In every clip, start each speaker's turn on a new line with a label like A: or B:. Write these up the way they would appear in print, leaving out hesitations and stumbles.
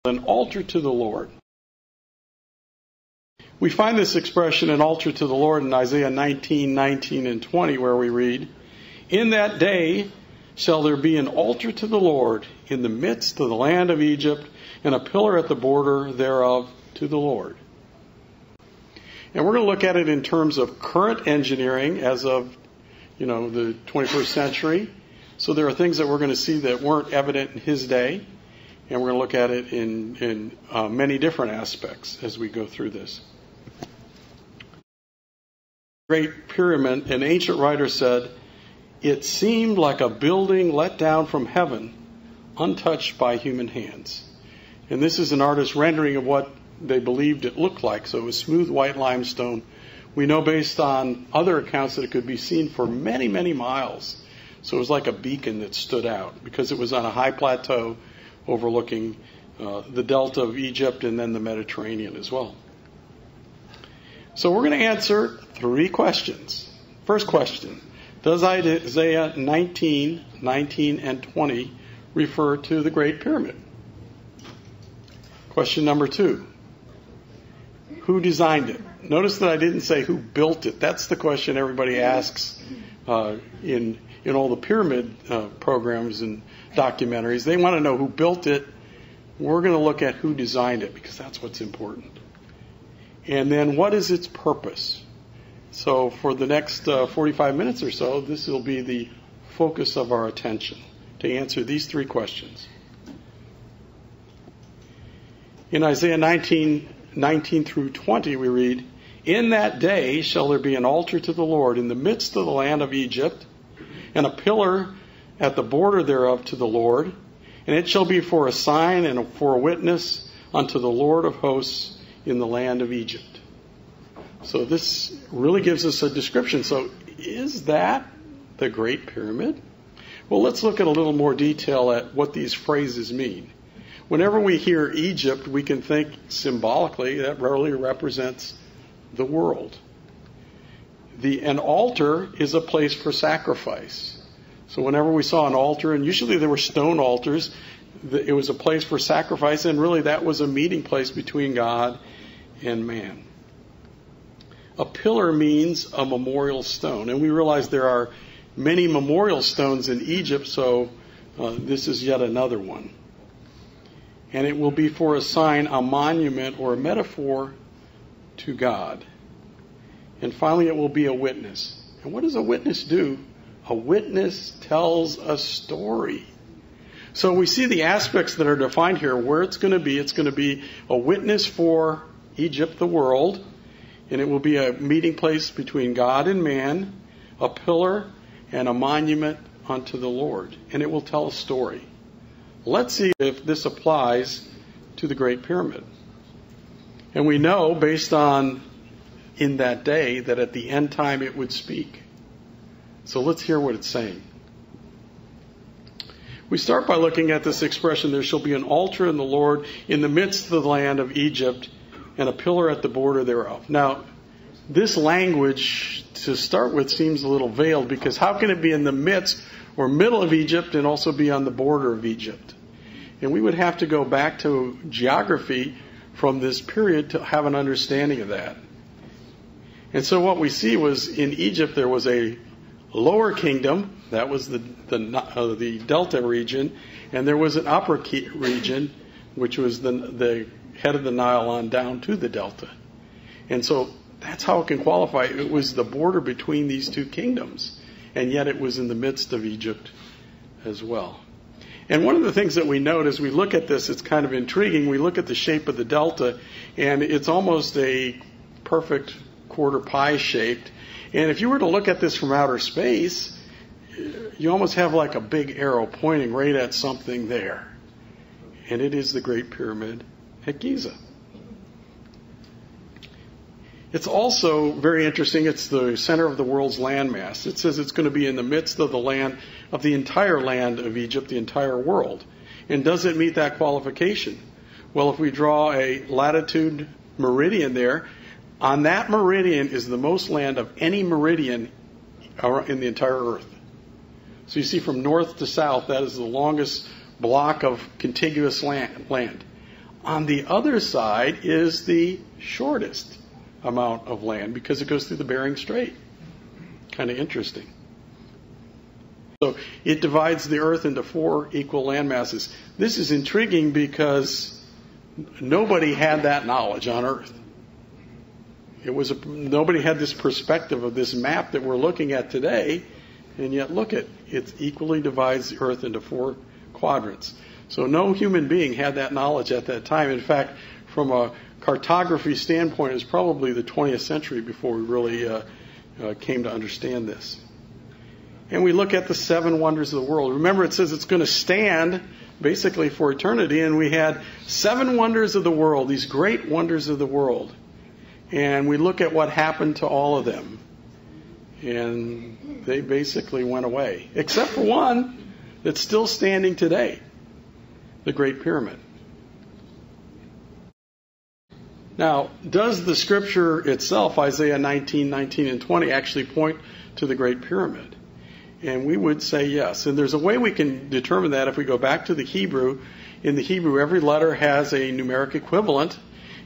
A: an altar to the Lord. We find this expression, an altar to the Lord, in Isaiah 19:19 and 20, where we read, "In that day shall there be an altar to the Lord in the midst of the land of Egypt, and a pillar at the border thereof to the Lord." And we're going to look at it in terms of current engineering as of, the 21st century. So there are things that we're going to see that weren't evident in his day, and we're going to look at it in many different aspects as we go through this. Great Pyramid, an ancient writer said, "It seemed like a building let down from heaven, untouched by human hands." And this is an artist's rendering of what they believed it looked like. So it was smooth white limestone. We know based on other accounts that it could be seen for many, many miles. So it was like a beacon that stood out because it was on a high plateau overlooking the delta of Egypt and then the Mediterranean as well. So we're going to answer 3 questions. First question, does Isaiah 19:19 and 20 refer to the Great Pyramid? Question number 2, who designed it? Notice that I didn't say who built it. That's the question everybody asks in all the pyramid programs and documentaries. They want to know who built it. We're going to look at who designed it because that's what's important. And then what is its purpose? So for the next 45 minutes or so, this will be the focus of our attention to answer these 3 questions. In Isaiah 19:19 through 20, we read, "In that day shall there be an altar to the Lord in the midst of the land of Egypt, and a pillar at the border thereof to the Lord, and it shall be for a sign and for a witness unto the Lord of hosts in the land of Egypt." So this really gives us a description. So is that the Great Pyramid? Well, let's look at a little more detail at what these phrases mean. Whenever we hear Egypt, we can think symbolically that really represents the world. An altar is a place for sacrifice. So whenever we saw an altar, and usually there were stone altars, it was a place for sacrifice, and really that was a meeting place between God and man. A pillar means a memorial stone, and we realize there are many memorial stones in Egypt, so this is yet another one. And it will be for a sign, a monument, or a metaphor to God. And finally, it will be a witness. And what does a witness do? A witness tells a story. So we see the aspects that are defined here, where it's going to be. It's going to be a witness for Egypt, the world, and it will be a meeting place between God and man, a pillar, and a monument unto the Lord. And it will tell a story. Let's see if this applies to the Great Pyramid. And we know, based on in that day, that at the end time it would speak. So let's hear what it's saying. We start by looking at this expression, "There shall be an altar in the Lord in the midst of the land of Egypt, and a pillar at the border thereof." Now, this language, to start with, seems a little veiled, because how can it be in the midst or middle of Egypt and also be on the border of Egypt? And we would have to go back to geography from this period to have an understanding of that. And so what we see was in Egypt there was a lower kingdom, that was the delta region, and there was an upper region, which was the head of the Nile on down to the delta. And so that's how it can qualify. It was the border between these 2 kingdoms, and yet it was in the midst of Egypt as well. And one of the things that we note as we look at this, it's kind of intriguing. We look at the shape of the delta, and it's almost a perfect quarter pie shaped. And if you were to look at this from outer space, you almost have like a big arrow pointing right at something there. And it is the Great Pyramid at Giza. It's also very interesting. It's the center of the world's landmass. It says it's going to be in the midst of the land, of the entire land of Egypt, the entire world. And does it meet that qualification? Well, if we draw a latitude meridian there, on that meridian is the most land of any meridian in the entire earth. So you see from north to south, that is the longest block of contiguous land. On the other side is the shortest amount of land because it goes through the Bering Strait. Kind of interesting. So it divides the earth into 4 equal land masses. This is intriguing because nobody had that knowledge on earth. Nobody had this perspective of this map that we're looking at today, and yet look at it equally divides the earth into 4 quadrants. So no human being had that knowledge at that time. In fact, from a cartography standpoint, it was probably the 20th century before we really came to understand this. And we look at the 7 wonders of the world. Remember, it says it's going to stand basically for eternity, and we had 7 wonders of the world, these great wonders of the world. And we look at what happened to all of them. And they basically went away, except for one that's still standing today, the Great Pyramid. Now, does the scripture itself, Isaiah 19, 19, and 20, actually point to the Great Pyramid? And we would say yes. And there's a way we can determine that if we go back to the Hebrew. In the Hebrew, every letter has a numeric equivalent.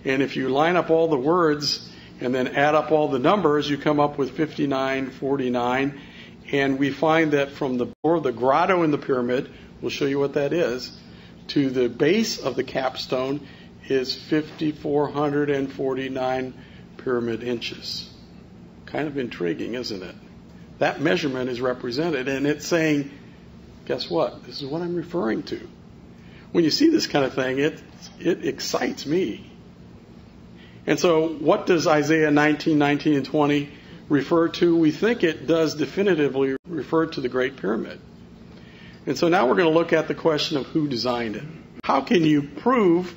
A: And if you line up all the words and then add up all the numbers, you come up with 5949. And we find that from the grotto in the pyramid, we'll show you what that is, to the base of the capstone is 5,449 pyramid inches. Kind of intriguing, isn't it? That measurement is represented, and it's saying, guess what? This is what I'm referring to. When you see this kind of thing, it excites me. And so what does Isaiah 19, 19, and 20 refer to? We think it does definitively refer to the Great Pyramid. And so now we're going to look at the question of who designed it. How can you prove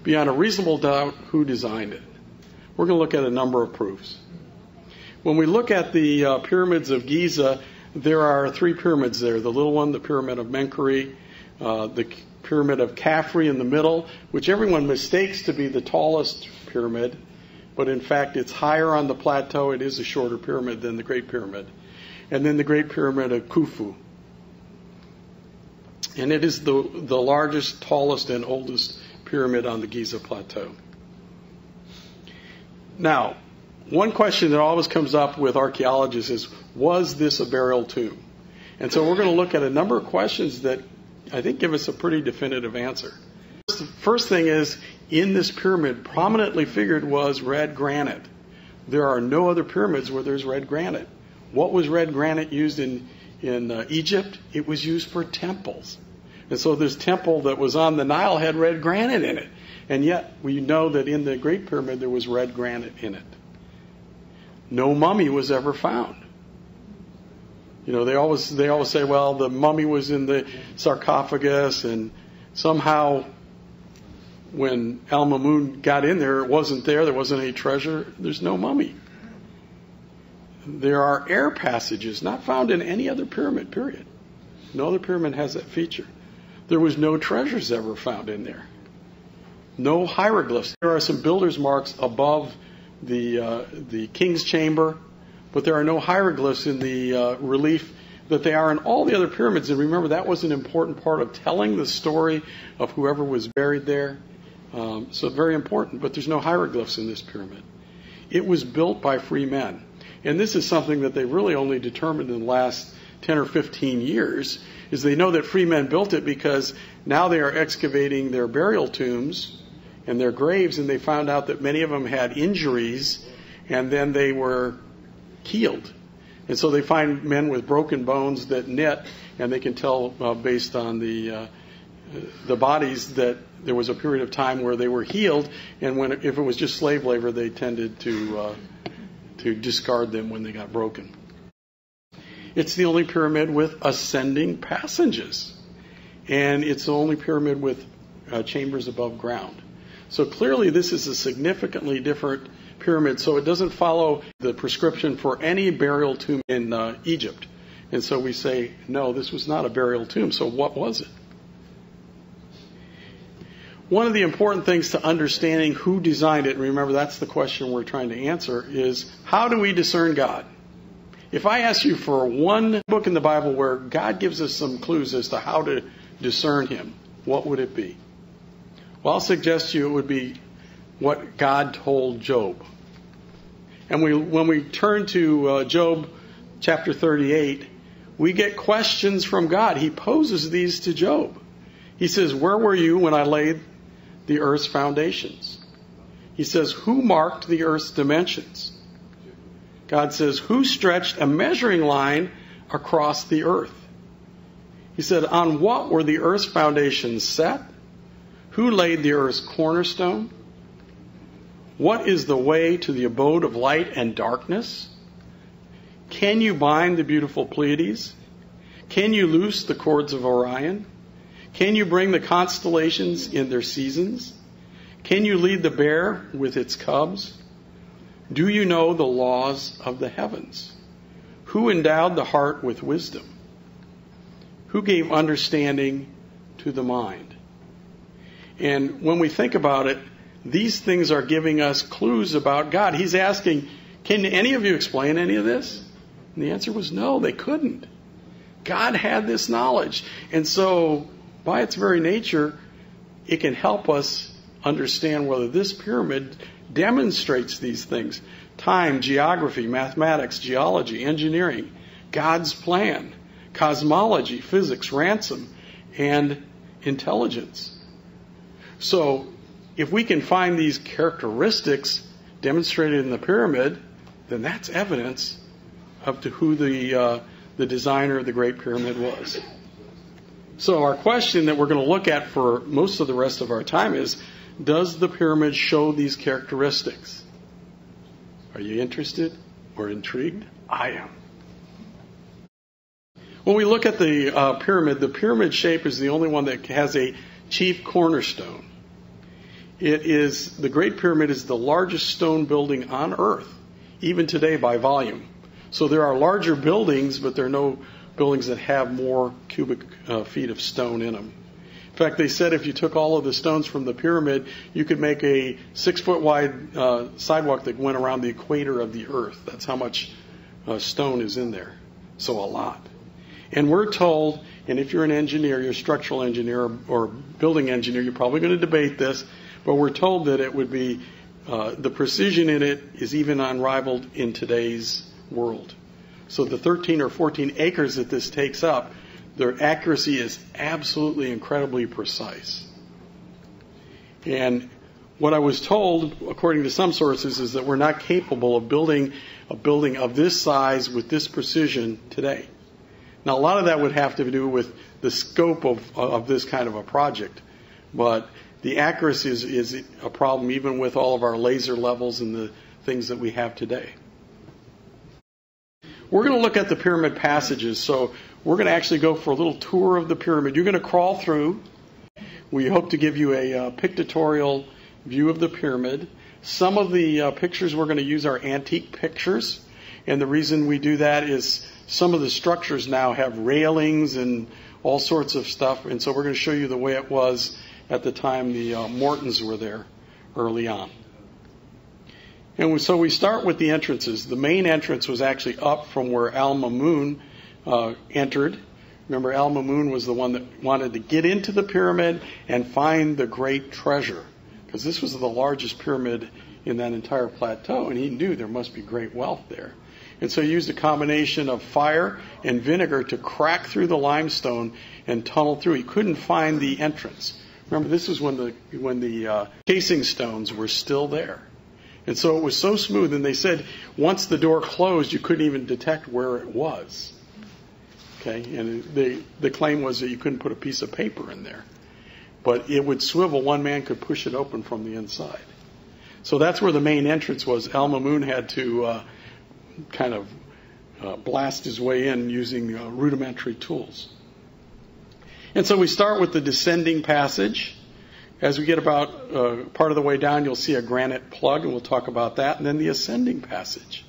A: beyond a reasonable doubt who designed it? We're going to look at a number of proofs. When we look at the pyramids of Giza, there are 3 pyramids there. The little one, the Pyramid of Menkaure, the Pyramid of Khafre in the middle, which everyone mistakes to be the tallest pyramid, but in fact it's higher on the plateau. It is a shorter pyramid than the Great Pyramid. And then the Great Pyramid of Khufu. And it is the largest, tallest, and oldest pyramid on the Giza Plateau. Now, one question that always comes up with archaeologists is, was this a burial tomb? And so we're going to look at a number of questions that I think give us a pretty definitive answer. The first thing is, in this pyramid, prominently figured was red granite. There are no other pyramids where there's red granite. What was red granite used in Egypt? It was used for temples. And so this temple that was on the Nile had red granite in it. And yet we know that in the Great Pyramid there was red granite in it. No mummy was ever found. You know, they always say, well, the mummy was in the sarcophagus, and somehow when Al-Mamun got in there, it wasn't there. There wasn't any treasure. There's no mummy. There are air passages not found in any other pyramid, period. No other pyramid has that feature. There was no treasures ever found in there. No hieroglyphs. There are some builder's marks above the king's chamber, but there are no hieroglyphs in the relief that they are in all the other pyramids. And remember, that was an important part of telling the story of whoever was buried there. So very important, but there's no hieroglyphs in this pyramid. It was built by free men. And this is something that they really only determined in the last 10 or 15 years, is they know that free men built it because now they are excavating their burial tombs and their graves, and they found out that many of them had injuries, and then they were healed. And so they find men with broken bones that knit, and they can tell based on the bodies that there was a period of time where they were healed, and if it was just slave labor, they tended to discard them when they got broken. It's the only pyramid with ascending passages, and it's the only pyramid with chambers above ground. So clearly this is a significantly different pyramid, so it doesn't follow the prescription for any burial tomb in Egypt. And so we say, no, this was not a burial tomb. So what was it? One of the important things to understanding who designed it, and remember that's the question we're trying to answer, is how do we discern God? If I ask you for one book in the Bible where God gives us some clues as to how to discern Him, what would it be? Well, I'll suggest to you it would be what God told Job. And when we turn to Job chapter 38, we get questions from God. He poses these to Job. He says, where were you when I laid the earth's foundations? He says, who marked the earth's dimensions? God says, who stretched a measuring line across the earth? He said, on what were the earth's foundations set? Who laid the earth's cornerstone? What is the way to the abode of light and darkness? Can you bind the beautiful Pleiades? Can you loose the cords of Orion? Can you bring the constellations in their seasons? Can you lead the bear with its cubs? Do you know the laws of the heavens? Who endowed the heart with wisdom? Who gave understanding to the mind? And when we think about it, these things are giving us clues about God. He's asking, can any of you explain any of this? And the answer was no, they couldn't. God had this knowledge. And so, by its very nature, it can help us understand whether this pyramid demonstrates these things. Time, geography, mathematics, geology, engineering, God's plan, cosmology, physics, ransom, and intelligence. So, if we can find these characteristics demonstrated in the pyramid, then that's evidence of to who the designer of the Great Pyramid was. So our question that we're going to look at for most of the rest of our time is, does the pyramid show these characteristics? Are you interested or intrigued? I am. When we look at the pyramid shape is the only one that has a chief cornerstone. The Great Pyramid is the largest stone building on earth, even today by volume. So there are larger buildings, but there are no buildings that have more cubic feet of stone in them. In fact, they said if you took all of the stones from the pyramid, you could make a 6-foot wide sidewalk that went around the equator of the earth. That's how much stone is in there. So a lot. And we're told, and if you're an engineer, you're a structural engineer or building engineer, you're probably going to debate this, but we're told that it would be, the precision in it is even unrivaled in today's world. So the 13 or 14 acres that this takes up, their accuracy is absolutely incredibly precise. And what I was told, according to some sources, is that we're not capable of building a building of this size with this precision today. Now, a lot of that would have to do with the scope of this kind of a project. But the accuracy is a problem even with all of our laser levels and the things that we have today. We're going to look at the pyramid passages. So we're going to actually go for a little tour of the pyramid. You're going to crawl through. We hope to give you a pictorial view of the pyramid. Some of the pictures we're going to use are antique pictures. And the reason we do that is some of the structures now have railings and all sorts of stuff. And so we're going to show you the way it was at the time the Mortons were there early on. And so we start with the entrances. The main entrance was actually up from where Al-Mamun entered. Remember, Al-Mamun was the one that wanted to get into the pyramid and find the great treasure, because this was the largest pyramid in that entire plateau, and he knew there must be great wealth there. And so he used a combination of fire and vinegar to crack through the limestone and tunnel through. He couldn't find the entrance. Remember, this is when the casing stones were still there. And so it was so smooth, and they said once the door closed, you couldn't even detect where it was. Okay, and the claim was that you couldn't put a piece of paper in there. But it would swivel. One man could push it open from the inside. So that's where the main entrance was. Al-Mamun had to kind of blast his way in using rudimentary tools. And so we start with the descending passage. As we get about part of the way down, you'll see a granite plug, and we'll talk about that. And then the ascending passage.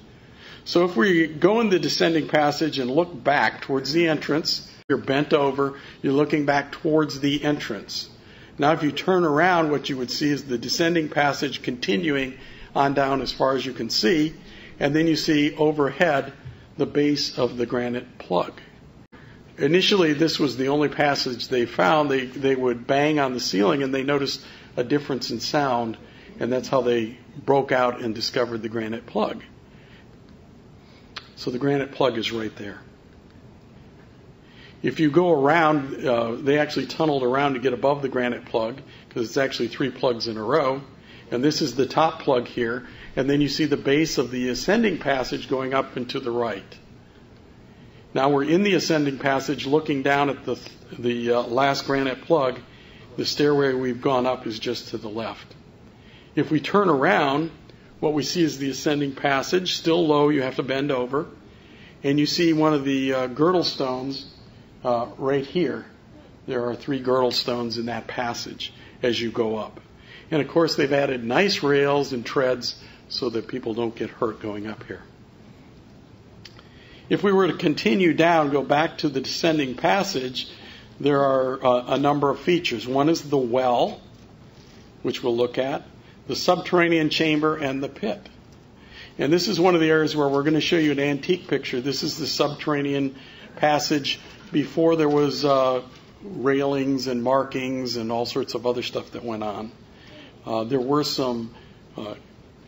A: So if we go in the descending passage and look back towards the entrance, you're bent over, you're looking back towards the entrance. Now if you turn around, what you would see is the descending passage continuing on down as far as you can see. And then you see overhead the base of the granite plug. initially this was the only passage they found. They would bang on the ceiling and they noticed a difference in sound, and that's how they broke out and discovered the granite plug. So the granite plug is right there. If you go around, they actually tunneled around to get above the granite plug, because it's actually 3 plugs in a row. And this is the top plug here. And then you see the base of the ascending passage going up and to the right. Now we're in the ascending passage looking down at the last granite plug. The stairway we've gone up is just to the left. If we turn around, what we see is the ascending passage, still low, you have to bend over. And you see one of the girdle stones right here. There are 3 girdle stones in that passage as you go up. And of course they've added nice rails and treads so that people don't get hurt going up here. If we were to continue down, go back to the descending passage, there are a number of features. One is the well, which we'll look at, the subterranean chamber, and the pit. And this is one of the areas where we're going to show you an antique picture. This is the subterranean passage before there was railings and markings and all sorts of other stuff that went on. There were some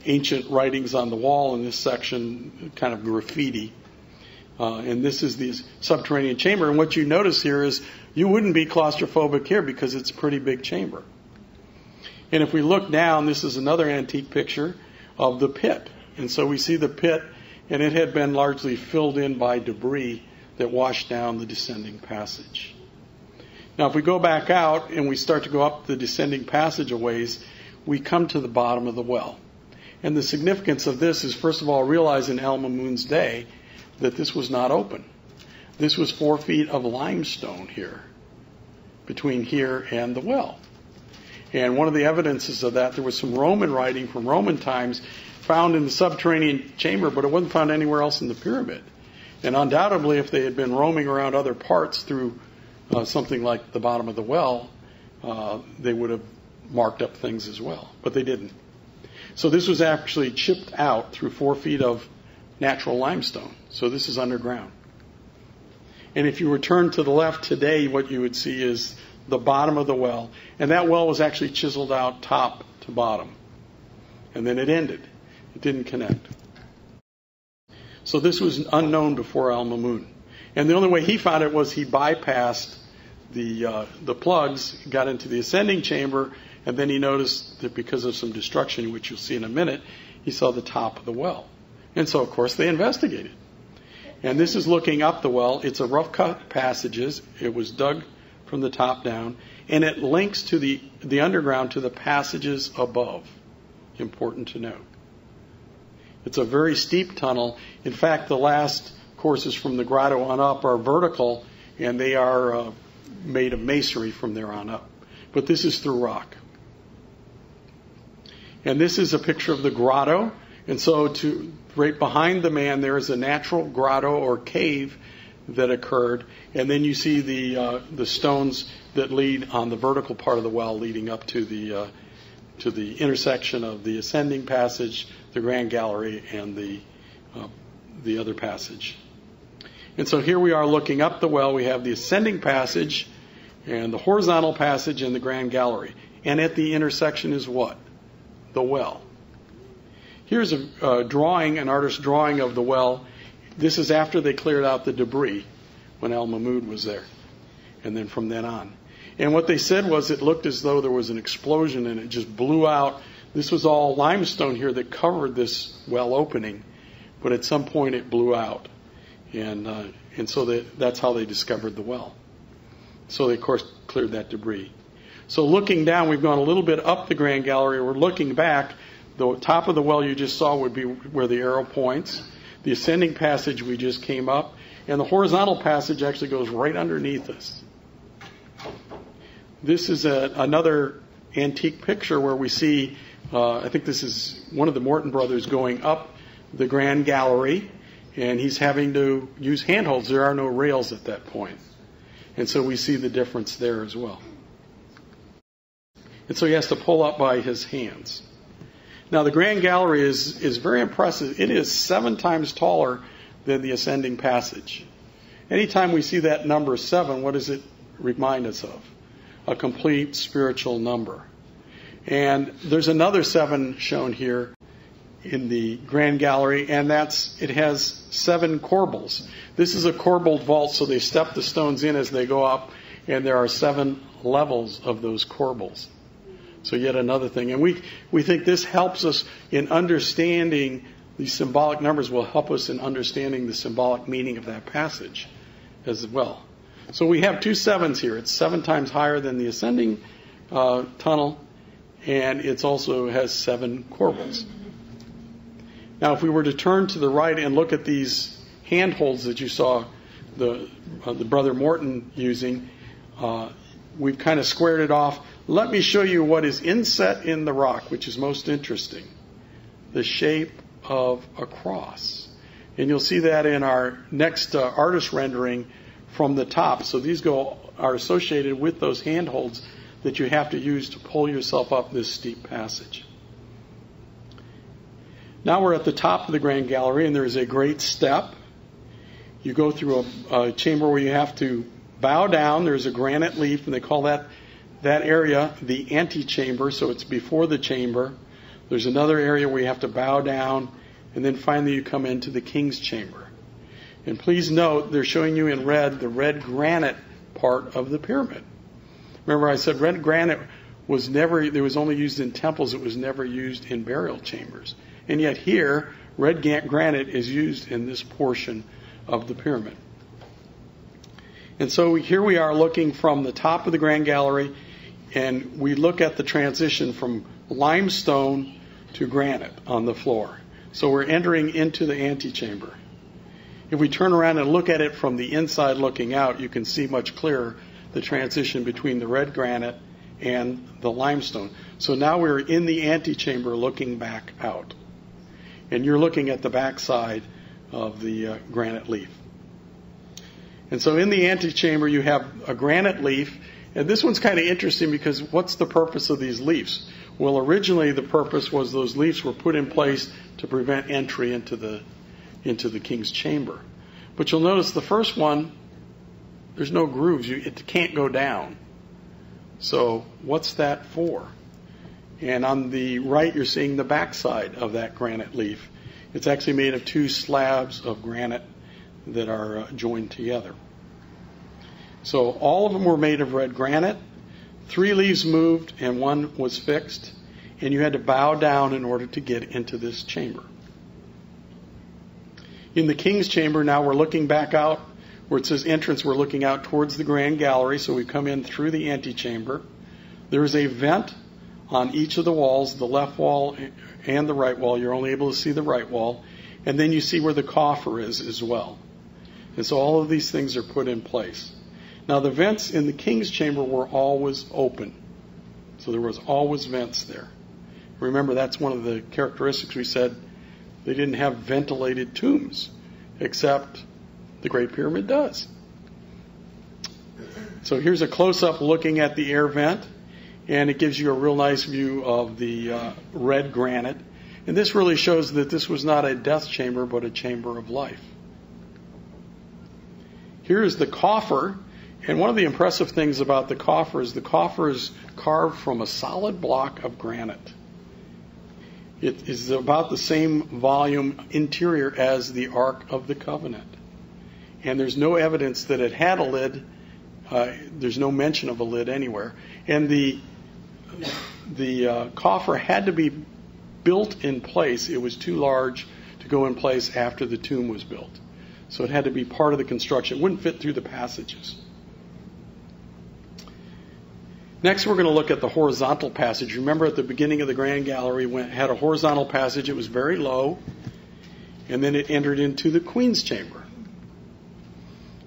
A: ancient writings on the wall in this section, kind of graffiti. And this is the subterranean chamber. And what you notice here is you wouldn't be claustrophobic here because it's a pretty big chamber. And if we look down, this is another antique picture of the pit. And so we see the pit, and it had been largely filled in by debris that washed down the descending passage. Now, if we go back out and we start to go up the descending passage a ways, we come to the bottom of the well. And the significance of this is, first of all, realize in Al-Mamun's day that this was not open. This was 4 feet of limestone here, between here and the well. And one of the evidences of that, there was some Roman writing from Roman times found in the subterranean chamber, but it wasn't found anywhere else in the pyramid. And undoubtedly, if they had been roaming around other parts through something like the bottom of the well, they would have marked up things as well. But they didn't. So this was actually chipped out through 4 feet of natural limestone. So this is underground. And if you return to the left today, what you would see is the bottom of the well. And that well was actually chiseled out top to bottom. And then it ended. It didn't connect. So this was unknown before Al-Mamun. And the only way he found it was he bypassed the plugs, got into the ascending chamber, and then he noticed that because of some destruction, which you'll see in a minute, he saw the top of the well. And so, of course, they investigated. And this is looking up the well. It's a rough cut passages. It was dug from the top down, and it links to the underground to the passages above. Important to note. It's a very steep tunnel. In fact, the last courses from the grotto on up are vertical, and they are made of masonry from there on up. But this is through rock. And this is a picture of the grotto. And so right behind the man there is a natural grotto or cave that occurred. And then you see the stones that lead on the vertical part of the well leading up to the intersection of the ascending passage, the grand gallery, and the other passage. And so here we are looking up the well. We have the ascending passage and the horizontal passage and the grand gallery. And at the intersection is what? The well. Here's a drawing, an artist's drawing of the well. This is after they cleared out the debris when Al-Mamun was there. And then from then on. And what they said was it looked as though there was an explosion and it just blew out. This was all limestone here that covered this well opening. But at some point it blew out. And so that's how they discovered the well. So they, of course, cleared that debris. So looking down, we've gone a little bit up the grand gallery. We're looking back. The top of the well you just saw would be where the arrow points. The ascending passage we just came up. And the horizontal passage actually goes right underneath us. This is another antique picture where we see, I think this is one of the Morton brothers going up the grand gallery. And he's having to use handholds. There are no rails at that point. And so we see the difference there as well. And so he has to pull up by his hands. Now the grand gallery is very impressive. It is 7 times taller than the ascending passage. anytime we see that number 7, what does it remind us of? A complete spiritual number. And there's another 7 shown here in the Grand Gallery, and it has 7 corbels. This is a corbelled vault, so they step the stones in as they go up, and there are 7 levels of those corbels. So yet another thing. And we think this helps us in understanding these symbolic numbers, will help us in understanding the symbolic meaning of that passage as well. So we have 2 7s here. It's 7 times higher than the ascending tunnel, and it also has 7 corbels. Now, if we were to turn to the right and look at these handholds that you saw the Brother Morton using, we've kind of squared it off. Let me show you what is inset in the rock, which is most interesting. The shape of a cross. And you'll see that in our next artist rendering from the top. So these are associated with those handholds that you have to use to pull yourself up this steep passage. Now we're at the top of the Grand Gallery, and there is a great step. You go through a chamber where you have to bow down. There's a granite leaf, and they call that area the antechamber, so it's before the chamber. There's another area where you have to bow down, and then finally you come into the king's chamber. And please note, they're showing you in red the red granite part of the pyramid. Remember I said red granite was only used in temples, it was never used in burial chambers. And yet here, red granite is used in this portion of the pyramid. And so here we are looking from the top of the Grand Gallery, and we look at the transition from limestone to granite on the floor. So we're entering into the antechamber. If we turn around and look at it from the inside looking out, you can see much clearer the transition between the red granite and the limestone. So now we're in the antechamber looking back out. And you're looking at the backside of the granite leaf. And so in the antechamber you have a granite leaf. And this one's kind of interesting because what's the purpose of these leaves? Well, originally the purpose was those leaves were put in place to prevent entry into the king's chamber. But you'll notice the first one, there's no grooves. It can't go down. So what's that for? And on the right, you're seeing the backside of that granite leaf. It's actually made of 2 slabs of granite that are joined together. So all of them were made of red granite. 3 leaves moved and 1 was fixed. And you had to bow down in order to get into this chamber. In the king's chamber, now we're looking back out where it says entrance. We're looking out towards the Grand Gallery. So we come in through the antechamber. There is a vent on each of the walls, the left wall and the right wall. You're only able to see the right wall. And then you see where the coffer is as well. And so all of these things are put in place. Now the vents in the king's chamber were always open. So there was always vents there. Remember, that's one of the characteristics we said. They didn't have ventilated tombs, except the Great Pyramid does. So here's a close-up looking at the air vent. And it gives you a real nice view of the red granite. And this really shows that this was not a death chamber, but a chamber of life. Here is the coffer. And one of the impressive things about the coffer is carved from a solid block of granite. It is about the same volume interior as the Ark of the Covenant. And there's no evidence that it had a lid. There's no mention of a lid anywhere. And the coffer had to be built in place. It was too large to go in place after the tomb was built. So it had to be part of the construction. It wouldn't fit through the passages. Next, we're going to look at the horizontal passage. Remember, at the beginning of the Grand Gallery, had a horizontal passage. It was very low. And then it entered into the Queen's Chamber.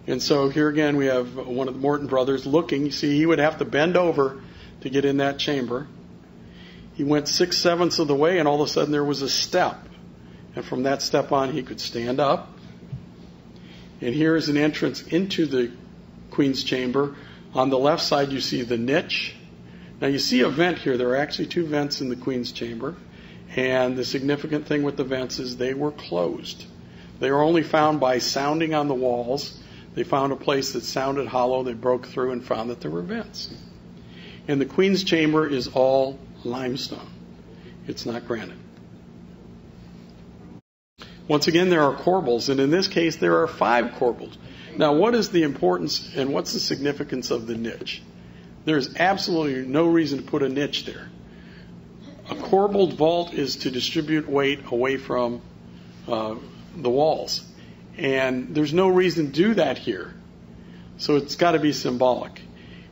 A: And so here again, we have one of the Morton brothers looking. You see, he would have to bend over to get in that chamber. He went 6/7 of the way, and all of a sudden there was a step. And from that step on, he could stand up. And here is an entrance into the Queen's Chamber. On the left side, you see the niche. Now, you see a vent here. There are actually 2 vents in the Queen's Chamber. And the significant thing with the vents is they were closed. They were only found by sounding on the walls. They found a place that sounded hollow. They broke through and found that there were vents. And the queen's chamber is all limestone. It's not granite. Once again, there are corbels, and in this case, there are 5 corbels. Now, what is the importance and what's the significance of the niche? There's absolutely no reason to put a niche there. A corbelled vault is to distribute weight away from the walls. And there's no reason to do that here. So it's got to be symbolic.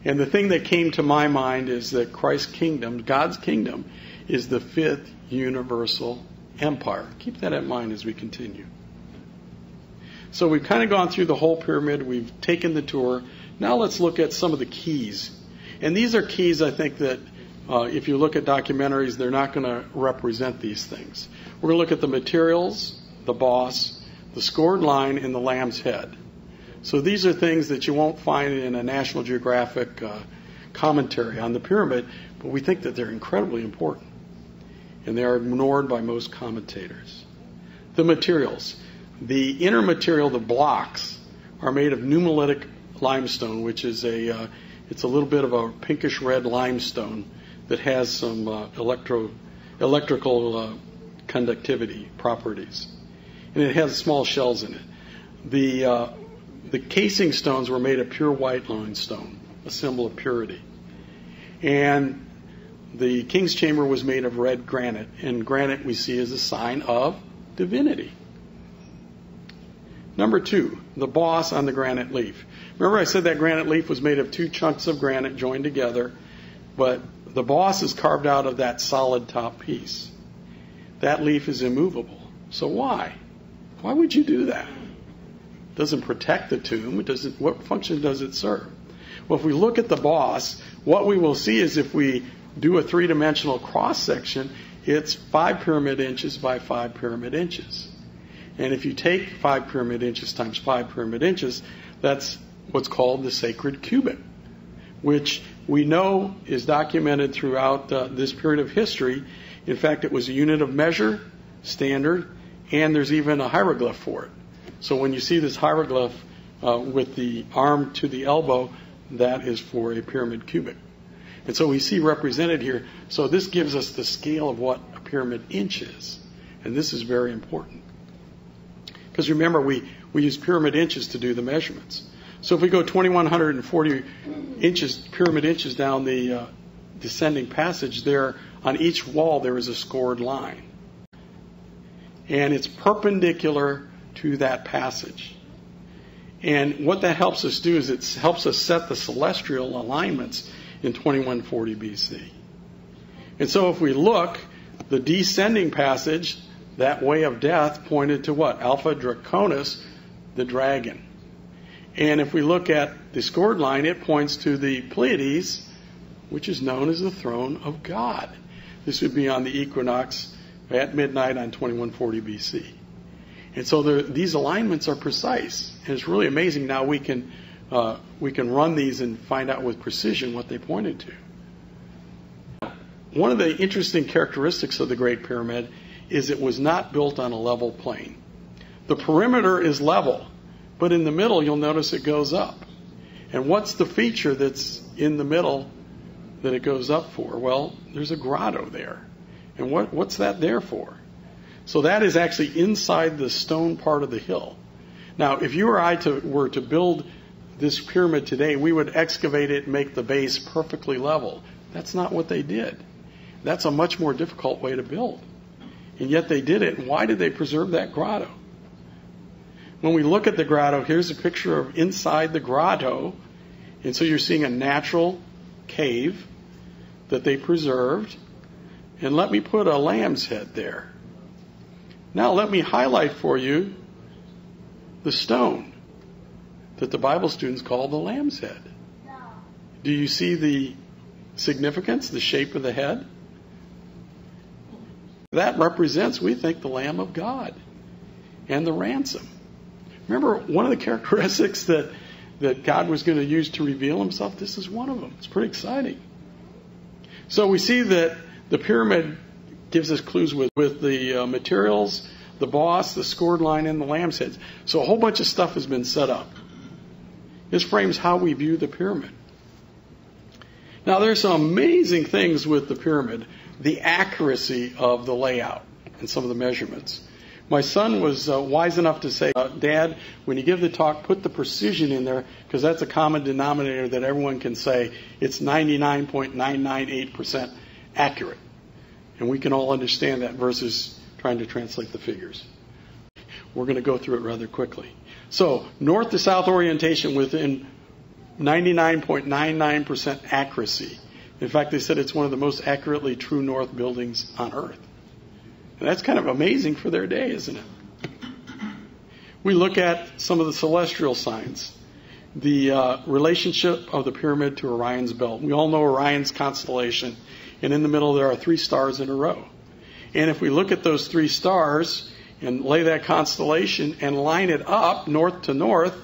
A: And the thing that came to my mind is that Christ's kingdom, God's kingdom, is the 5th universal empire. Keep that in mind as we continue. So we've kind of gone through the whole pyramid. We've taken the tour. Now let's look at some of the keys. And these are keys, I think, that if you look at documentaries, they're not going to represent these things. We're going to look at the materials, the boss, the scored line, and the lamb's head. So these are things that you won't find in a National Geographic commentary on the pyramid, but we think that they're incredibly important. And they are ignored by most commentators. The materials. The inner material, the blocks, are made of nummulitic limestone, which is it's a little bit of a pinkish red limestone that has some electrical conductivity properties. And it has small shells in it. The casing stones were made of pure white limestone, a symbol of purity. And the king's chamber was made of red granite, and granite we see as a sign of divinity. Number 2, the boss on the granite leaf. Remember I said that granite leaf was made of 2 chunks of granite joined together, but the boss is carved out of that solid top piece. That leaf is immovable. So why? Why would you do that? It doesn't protect the tomb. What function does it serve? Well, if we look at the boss, what we will see is if we do a 3-dimensional cross-section, it's 5 pyramid inches by 5 pyramid inches. And if you take 5 pyramid inches times 5 pyramid inches, that's what's called the sacred cubit, which we know is documented throughout this period of history. In fact, it was a unit of measure, standard, and there's even a hieroglyph for it. So when you see this hieroglyph with the arm to the elbow, that is for a pyramid cubit. And so we see represented here. So this gives us the scale of what a pyramid inch is. And this is very important. Because remember, we use pyramid inches to do the measurements. So if we go 2,140 inches, pyramid inches down the descending passage, there on each wall there is a scored line. And it's perpendicular to that passage. And what that helps us do is it helps us set the celestial alignments in 2140 BC. And so if we look, the descending passage, that way of death, pointed to what? Alpha Draconis, the dragon. And if we look at the scored line, it points to the Pleiades, which is known as the throne of God. This would be on the equinox at midnight on 2140 BC. And so these alignments are precise. And it's really amazing now we can run these and find out with precision what they pointed to. One of the interesting characteristics of the Great Pyramid is it was not built on a level plane. The perimeter is level, but in the middle you'll notice it goes up. And what's the feature that's in the middle that it goes up for? Well, there's a grotto there. And what's that there for? So that is actually inside the stone part of the hill. Now, if you or I were to build this pyramid today, we would excavate it and make the base perfectly level. That's not what they did. That's a much more difficult way to build. And yet they did it. And why did they preserve that grotto? When we look at the grotto, here's a picture of inside the grotto. And so you're seeing a natural cave that they preserved. And let me put a lamb's head there. Now let me highlight for you the stone that the Bible students call the lamb's head. Do you see the significance, the shape of the head? That represents, we think, the Lamb of God and the ransom. Remember, one of the characteristics that God was going to use to reveal himself, this is one of them. It's pretty exciting. So we see that the pyramid gives us clues with the materials, the boss, the scored line, and the lamb's heads. So a whole bunch of stuff has been set up. This frames how we view the pyramid. Now, there's some amazing things with the pyramid. The accuracy of the layout and some of the measurements. My son was wise enough to say, Dad, when you give the talk, put the precision in there, because that's a common denominator that everyone can say it's 99.998% accurate. And we can all understand that versus trying to translate the figures. We're going to go through it rather quickly. So, north to south orientation within 99.99% accuracy. In fact, they said it's one of the most accurately true north buildings on Earth. And that's kind of amazing for their day, isn't it? We look at some of the celestial signs. The relationship of the pyramid to Orion's belt. We all know Orion's constellation. And in the middle there are 3 stars in a row. And if we look at those 3 stars and lay that constellation and line it up north to north,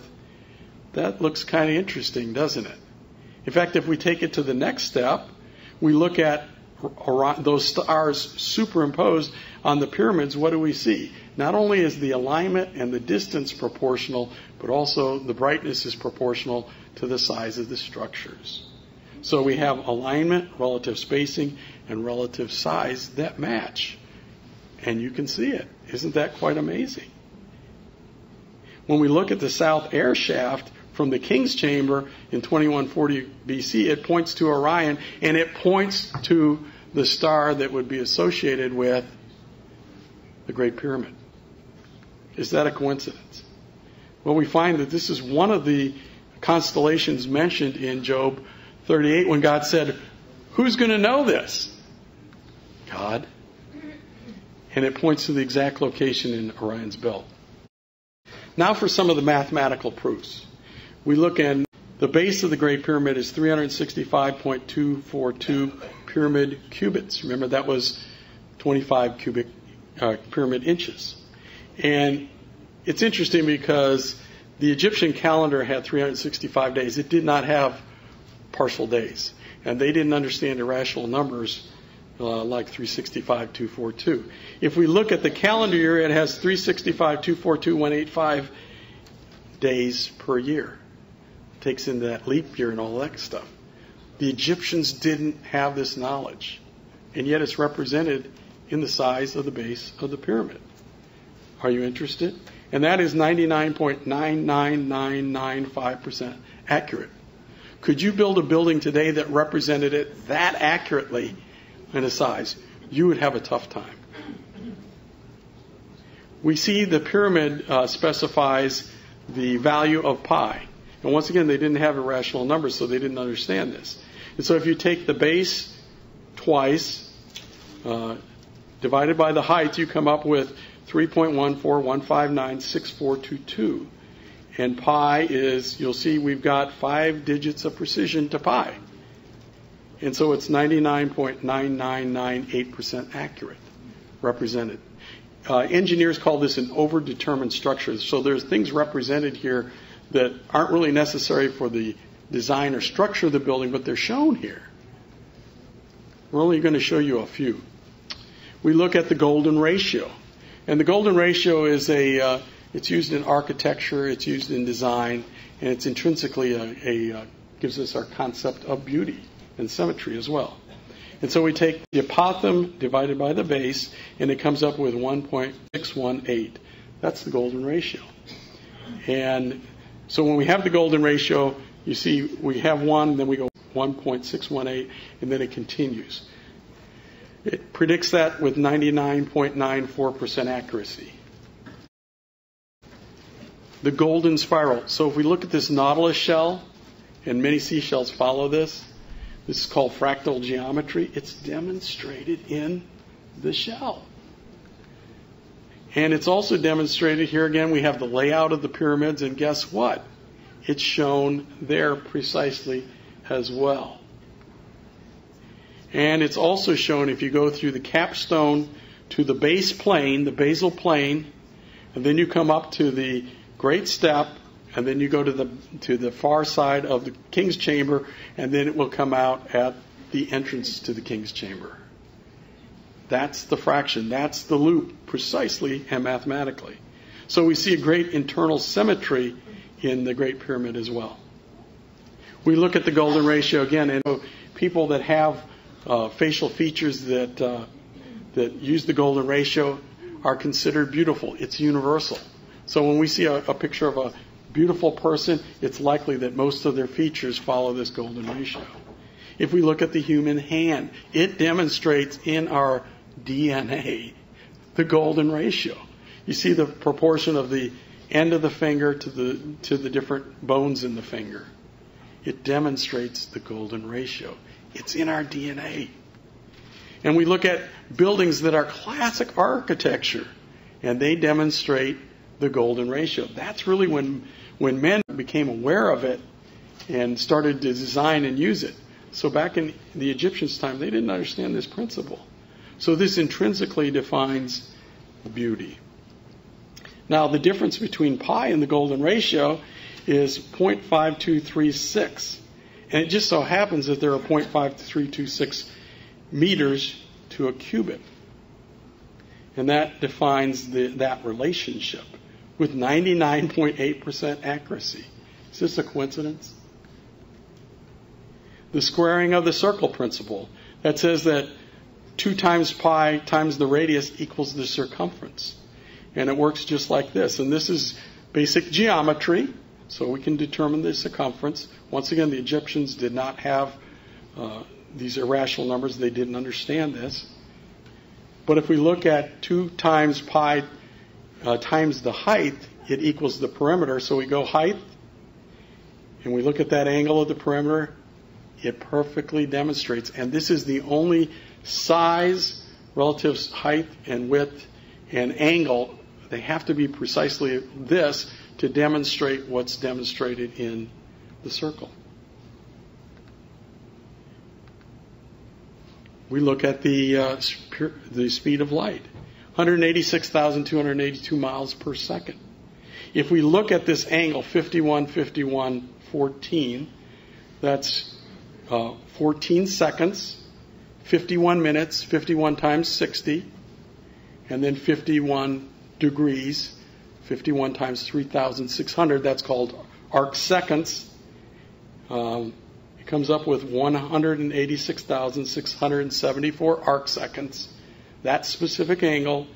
A: that looks kind of interesting, doesn't it? In fact, if we take it to the next step, we look at those stars superimposed on the pyramids. What do we see? Not only is the alignment and the distance proportional, but also the brightness is proportional to the size of the structures. So we have alignment, relative spacing, and relative size that match. And you can see it. Isn't that quite amazing? When we look at the south air shaft from the king's chamber in 2140 BC, it points to Orion, and it points to the star that would be associated with the Great Pyramid. Is that a coincidence? Well, we find that this is one of the constellations mentioned in Job 38 when God said, who's going to know this? God. And it points to the exact location in Orion's belt. Now for some of the mathematical proofs. We look at the base of the Great Pyramid is 365.242 pyramid cubits. Remember, that was 25 cubic pyramid inches. And it's interesting because the Egyptian calendar had 365 days. It did not have partial days. And they didn't understand irrational numbers like 365.242. If we look at the calendar year, it has 365.242.185 days per year. Takes in that leap year and all that stuff. The Egyptians didn't have this knowledge. And yet it's represented in the size of the base of the pyramid. Are you interested? And that is 99.99995% accurate. Could you build a building today that represented it that accurately in a size? You would have a tough time. We see the pyramid specifies the value of pi. And once again, they didn't have irrational numbers, so they didn't understand this. And so if you take the base twice, divided by the height, you come up with 3.141596422. And pi is, you'll see we've got 5 digits of precision to pi. And so it's 99.9998% accurate, represented. Engineers call this an overdetermined structure. So there's things represented here that aren't really necessary for the design or structure of the building, but they're shown here. We're only going to show you a few. We look at the golden ratio. And the golden ratio is it's used in architecture, it's used in design, and it's intrinsically gives us our concept of beauty and symmetry as well. And so we take the apothem divided by the base, and it comes up with 1.618. That's the golden ratio. And so when we have the golden ratio, you see we have 1, then we go 1.618, and then it continues. It predicts that with 99.94% accuracy. The golden spiral. So if we look at this nautilus shell, and many seashells follow this, this is called fractal geometry. It's demonstrated in the shell. And it's also demonstrated here again. We have the layout of the pyramids, and guess what? It's shown there precisely as well. And it's also shown if you go through the capstone to the base plane, the basal plane, and then you come up to the great step, and then you go to the far side of the king's chamber, and then it will come out at the entrance to the king's chamber. That's the fraction. That's the loop, precisely and mathematically. So we see a great internal symmetry in the Great Pyramid as well. We look at the golden ratio again, and people that have facial features that use the golden ratio are considered beautiful. It's universal. So when we see a picture of a beautiful person, it's likely that most of their features follow this golden ratio. If we look at the human hand, it demonstrates in our DNA the golden ratio. You see the proportion of the end of the finger to the different bones in the finger. It demonstrates the golden ratio. It's in our DNA. And we look at buildings that are classic architecture, and they demonstrate the golden ratio. That's really when men became aware of it and started to design and use it. So back in the Egyptians' time, they didn't understand this principle. So this intrinsically defines beauty. Now, the difference between pi and the golden ratio is 0.5236. And it just so happens that there are 0.5326 meters to a cubit. And that defines that relationship with 99.8% accuracy. Is this a coincidence? The squaring of the circle principle. That says that 2 times pi times the radius equals the circumference. And it works just like this. And this is basic geometry, so we can determine the circumference. Once again, the Egyptians did not have these irrational numbers. They didn't understand this. But if we look at 2 times pi times the height, it equals the perimeter. So we go height, and we look at that angle of the perimeter. It perfectly demonstrates. And this is the only size, relative height and width and angle. They have to be precisely this to demonstrate what's demonstrated in the circle. We look at the speed of light, 186,282 miles per second. If we look at this angle, 51, 51, 14, that's 14 seconds, 51 minutes, 51 times 60, and then 51 degrees, 51 times 3,600, that's called arc seconds. It comes up with 186,674 arc seconds. That specific angle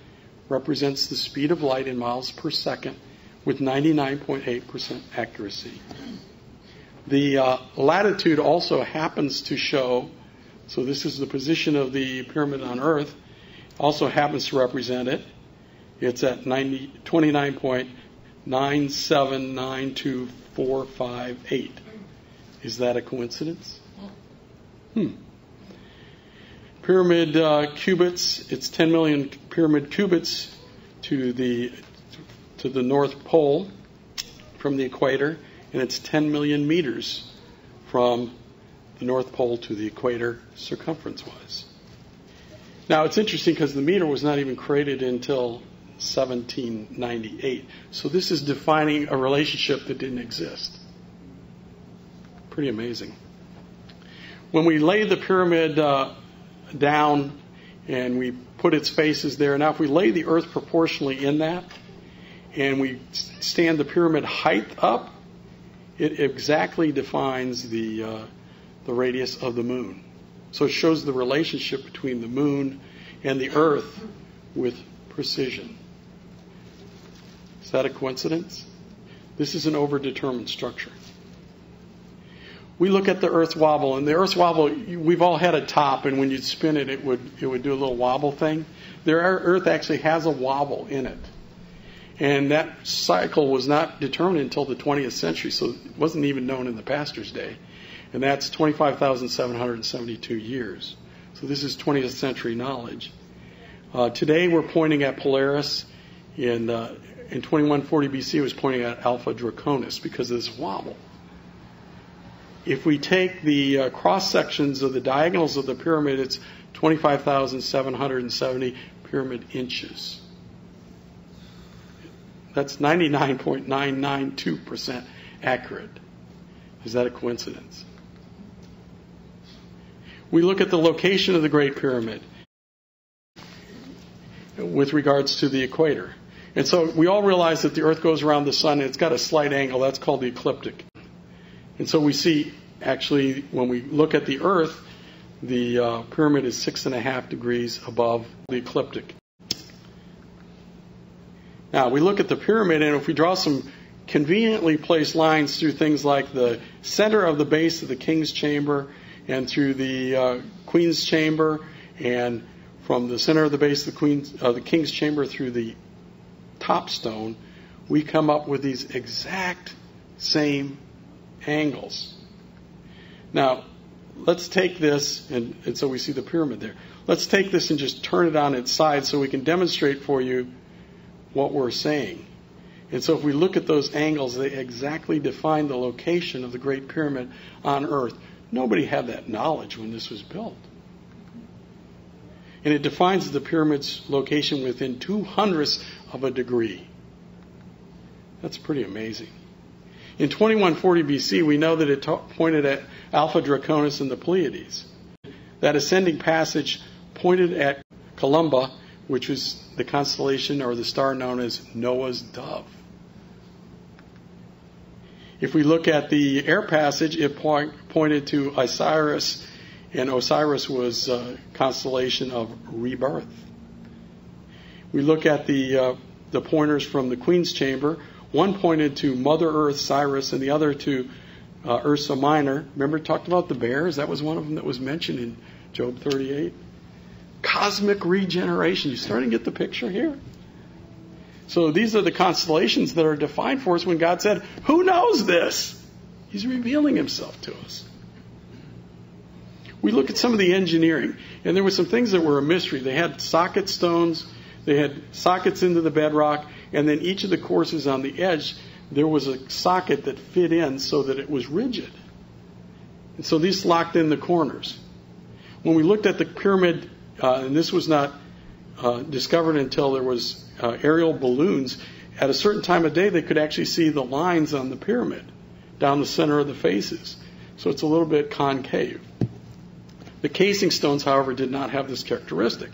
A: represents the speed of light in miles per second with 99.8% accuracy. The latitude also happens to show, so this is the position of the pyramid on Earth, also happens to represent it. It's at 29.9792458. Is that a coincidence? Pyramid cubits, it's 10 million pyramid cubits to the North Pole from the equator, and it's 10 million meters from the North Pole to the equator circumference-wise. Now, it's interesting because the meter was not even created until 1798. So this is defining a relationship that didn't exist. Pretty amazing. When we lay the pyramid down and we put its faces there, now if we lay the earth proportionally in that and we stand the pyramid height up, it exactly defines the radius of the moon. So it shows the relationship between the moon and the earth with precision. Is that a coincidence? This is an overdetermined structure. We look at the Earth's wobble, and the Earth's wobble, we've all had a top, and when you spin it, it would do a little wobble thing. The Earth actually has a wobble in it. And that cycle was not determined until the 20th century, so it wasn't even known in the pastor's day. And that's 25,772 years. So this is 20th century knowledge. Today we're pointing at Polaris. In 2140 BC, it was pointing at Alpha Draconis because of this wobble. If we take the cross sections of the diagonals of the pyramid, it's 25,770 pyramid inches. That's 99.992% accurate. Is that a coincidence? We look at the location of the Great Pyramid with regards to the equator. And so we all realize that the Earth goes around the sun and it's got a slight angle. That's called the ecliptic. And so we see Actually, when we look at the Earth, the pyramid is 6.5 degrees above the ecliptic. Now, we look at the pyramid, and if we draw some conveniently placed lines through things like the center of the base of the king's chamber and through the queen's chamber, and from the center of the base of the king's chamber through the top stone, we come up with these exact same angles. Now, let's take this, and so we see the pyramid there. Let's take this and just turn it on its side so we can demonstrate for you what we're saying. And so if we look at those angles, they exactly define the location of the Great Pyramid on Earth. Nobody had that knowledge when this was built. And it defines the pyramid's location within 0.02 of a degree. That's pretty amazing. In 2140 BC, we know that it pointed at Alpha Draconis and the Pleiades. That ascending passage pointed at Columba, which was the constellation or the star known as Noah's Dove. If we look at the air passage, it pointed to Osiris, and Osiris was a constellation of rebirth. We look at the pointers from the Queen's Chamber. One pointed to Mother Earth, Cyrus, and the other to Ursa Minor. Remember, it talked about the bears? That was one of them that was mentioned in Job 38. Cosmic regeneration. You starting to get the picture here? So these are the constellations that are defined for us when God said, who knows this? He's revealing himself to us. We look at some of the engineering, and there were some things that were a mystery. They had socket stones, they had sockets into the bedrock, and then each of the courses on the edge, there was a socket that fit in so that it was rigid. And so these locked in the corners. When we looked at the pyramid, and this was not discovered until there was aerial balloons, at a certain time of day they could actually see the lines on the pyramid down the center of the faces. So it's a little bit concave. The casing stones, however, did not have this characteristic.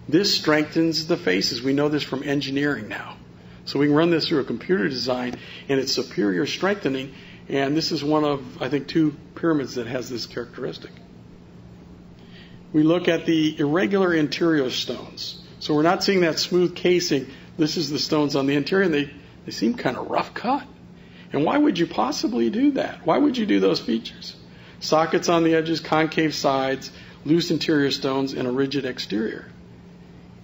A: This strengthens the faces. We know this from engineering now. So we can run this through a computer design, and it's superior strengthening, and this is one of, I think, 2 pyramids that has this characteristic. We look at the irregular interior stones. So we're not seeing that smooth casing. This is the stones on the interior, and they seem kind of rough cut. And why would you possibly do that? Why would you do those features? Sockets on the edges, concave sides, loose interior stones, and a rigid exterior.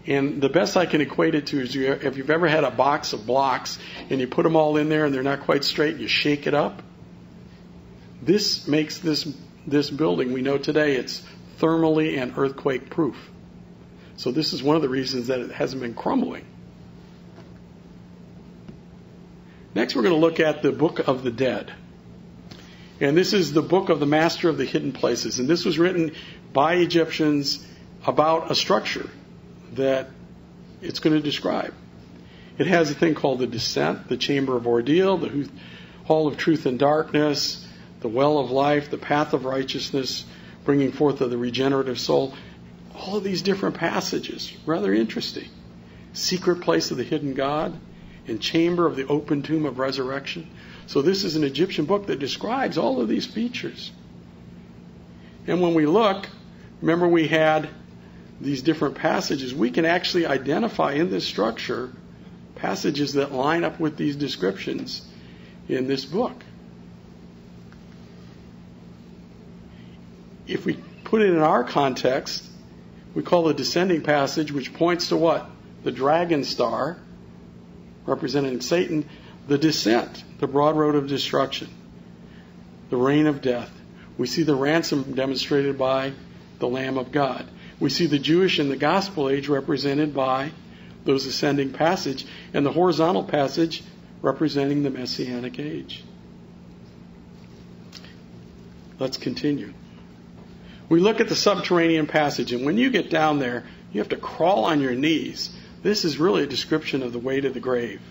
A: And the best I can equate it to is if you've ever had a box of blocks and you put them all in there and they're not quite straight, and you shake it up. This makes this building, we know today, it's thermally and earthquake proof. So this is one of the reasons that it hasn't been crumbling. Next we're going to look at the Book of the Dead. And this is the book of the Master of the Hidden Places. And this was written by Egyptians about a structure that it's going to describe. It has a thing called the Descent, the Chamber of Ordeal, the Hall of Truth and Darkness, the Well of Life, the Path of Righteousness, bringing forth of the regenerative soul. All of these different passages, rather interesting. Secret Place of the Hidden God, and Chamber of the Open Tomb of Resurrection. So this is an Egyptian book that describes all of these features. And when we look, remember we had these different passages. We can actually identify in this structure passages that line up with these descriptions in this book. If we put it in our context, we call the descending passage, which points to what? The dragon star, representing Satan, the descent, the broad road of destruction, the reign of death. We see the ransom demonstrated by the Lamb of God. We see the Jewish and the gospel age represented by those ascending passage, and the horizontal passage representing the messianic age. Let's continue. We look at the subterranean passage, and when you get down there, you have to crawl on your knees. This is really a description of the way to the grave.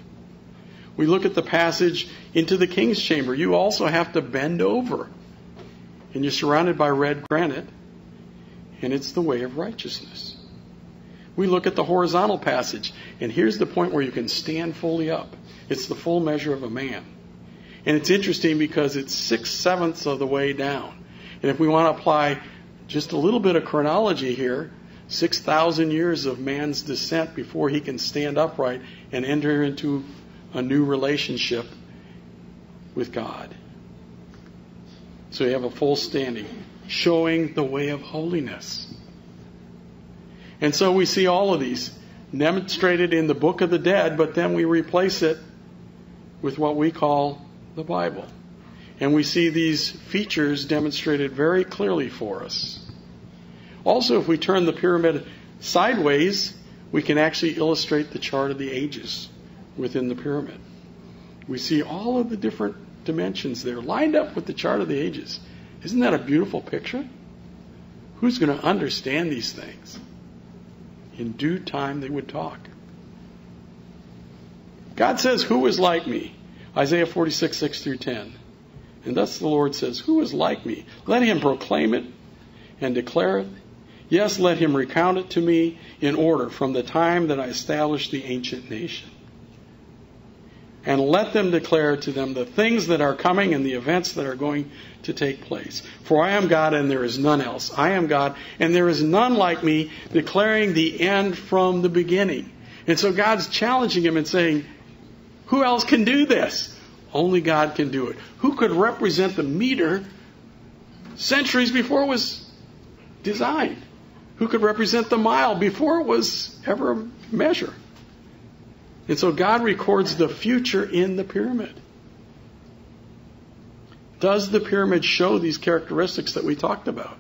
A: We look at the passage into the king's chamber. You also have to bend over. And you're surrounded by red granite, and it's the way of righteousness. We look at the horizontal passage, and here's the point where you can stand fully up. It's the full measure of a man. And it's interesting because it's 6/7 of the way down. And if we want to apply just a little bit of chronology here, 6,000 years of man's descent before he can stand upright and enter into a new relationship with God. So you have a full standing, showing the way of holiness. And so we see all of these demonstrated in the book of the dead, but then we replace it with what we call the Bible. And we see these features demonstrated very clearly for us. Also, if we turn the pyramid sideways, we can actually illustrate the chart of the ages within the pyramid. We see all of the different dimensions there lined up with the chart of the ages. Isn't that a beautiful picture? Who's going to understand these things? In due time they would talk. God says, "Who is like me?" Isaiah 46, 6 through 10. And thus the Lord says, "Who is like me? Let him proclaim it and declare it. Yes, let him recount it to me in order from the time that I established the ancient nation. And let them declare to them the things that are coming and the events that are going to take place. For I am God and there is none else. I am God and there is none like me, declaring the end from the beginning." And so God's challenging him and saying, who else can do this? Only God can do it. Who could represent the meter centuries before it was designed? Who could represent the mile before it was ever a measure? And so God records the future in the pyramid. Does the pyramid show these characteristics that we talked about?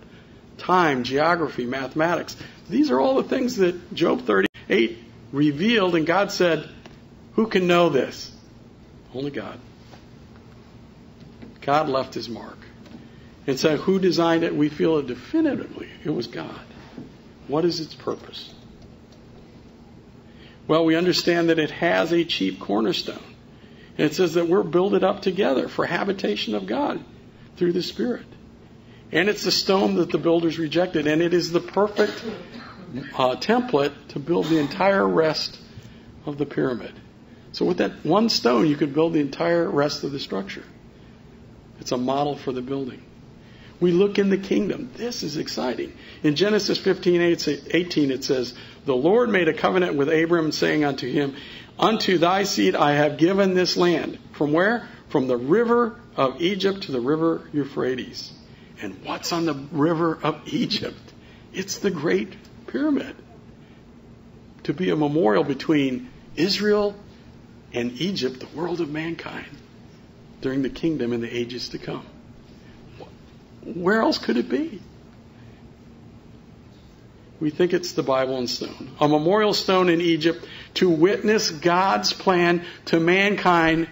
A: Time, geography, mathematics. These are all the things that Job 38 revealed, and God said, who can know this? Only God. God left his mark. And so who designed it? We feel it definitively. It was God. What is its purpose? Well, we understand that it has a chief cornerstone. And it says that we're builded up together for habitation of God through the Spirit. And it's the stone that the builders rejected. And it is the perfect template to build the entire rest of the pyramid. So with that one stone, you could build the entire rest of the structure. It's a model for the building. We look in the kingdom. This is exciting. In Genesis 15:18 it says, "The Lord made a covenant with Abram, saying unto him, Unto thy seed I have given this land." From where? From the river of Egypt to the river Euphrates. And what's on the river of Egypt? It's the Great Pyramid. To be a memorial between Israel and Egypt, the world of mankind, during the kingdom in the ages to come. Where else could it be? We think it's the Bible and stone. A memorial stone in Egypt to witness God's plan to mankind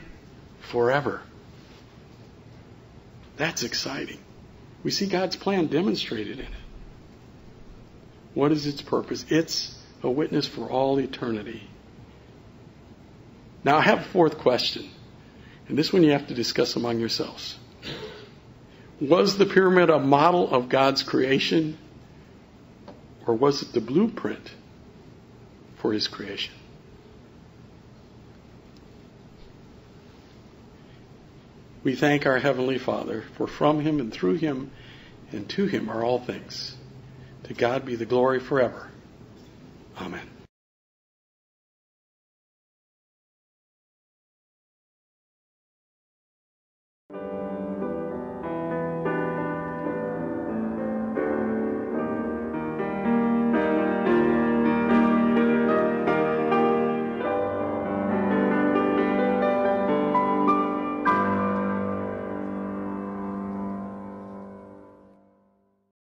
A: forever. That's exciting. We see God's plan demonstrated in it. What is its purpose? It's a witness for all eternity. Now I have a fourth question. And this one you have to discuss among yourselves. Was the pyramid a model of God's creation? Or was it the blueprint for his creation? We thank our Heavenly Father, for from him and through him and to him are all things. To God be the glory forever. Amen.